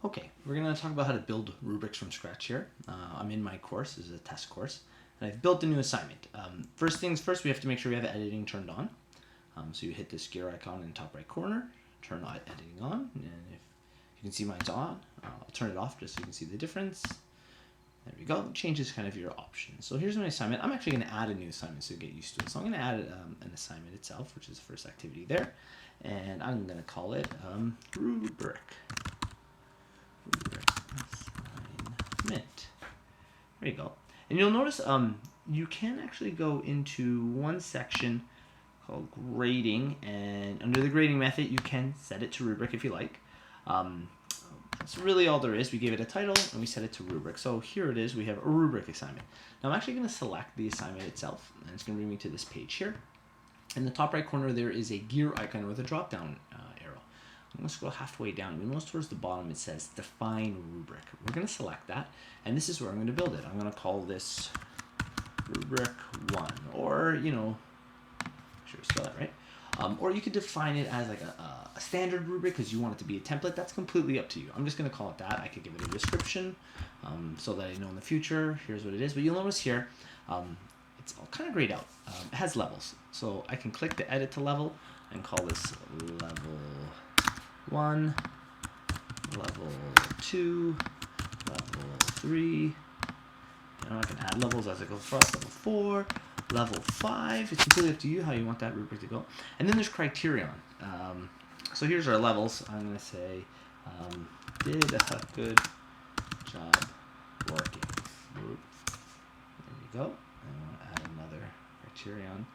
Okay, we're going to talk about how to build rubrics from scratch here. I'm in my course, this is a test course, and I've built a new assignment. First things first, we have to make sure we have editing turned on. So you hit this gear icon in the top right corner, turn editing on, and if you can see mine's on, I'll turn it off just so you can see the difference. There we go, it changes kind of your options. So here's my assignment. I'm actually going to add a new assignment so you get used to it. So I'm going to add an assignment itself, which is the first activity there, and I'm going to call it Rubric. Assignment. There you go. And you'll notice you can actually go into one section called grading, and under the grading method you can set it to rubric if you like. That's really all there is. We gave it a title and we set it to rubric. So here it is, we have a rubric assignment. Now I'm actually going to select the assignment itself, and it's going to bring me to this page here. In the top right corner there is a gear icon with a drop down arrow. I'm going to scroll halfway down. You'll notice towards the bottom it says define rubric. We're going to select that, and this is where I'm going to build it. I'm going to call this rubric 1, or sure spell that right. Or you could define it as like a standard rubric because you want it to be a template. That's completely up to you. I'm just going to call it that. I could give it a description so that I know in the future, here's what it is. But you'll notice here, it's all kind of grayed out. It has levels. So I can click the edit to level and call this level 1, level 2, level 3. I can add levels as I go across. Level 4, level 5. It's completely up to you how you want that rubric to go. And then there's criterion. So here's our levels. I'm going to say, did a good job working. There you go. I want to add another criterion.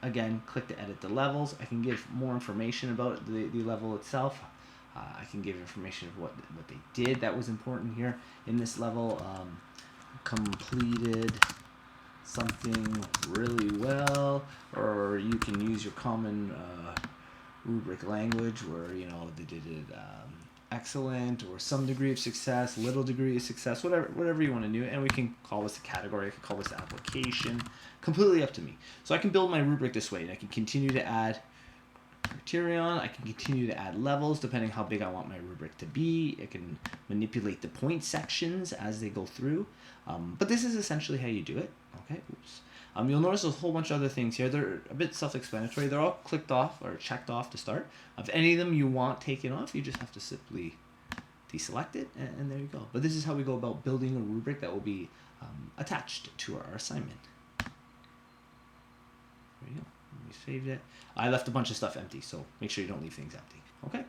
Again, click to edit the levels. I can give more information about the level itself. I can give information of what they did that was important here in this level. Completed something really well, or you can use your common rubric language where they did it excellent, or some degree of success, little degree of success, whatever you want to do. And we can call this a category. I can call this application. Completely up to me. So I can build my rubric this way, and I can continue to add criterion. I can continue to add levels depending how big I want my rubric to be. I can manipulate the point sections as they go through. But this is essentially how you do it. Okay. Oops. You'll notice there's a whole bunch of other things here. They're a bit self-explanatory. They're all clicked off or checked off to start. If any of them you want taken off, you just have to simply deselect it, and there you go. But this is how we go about building a rubric that will be attached to our assignment. There you go. We saved it. I left a bunch of stuff empty, so make sure you don't leave things empty. Okay.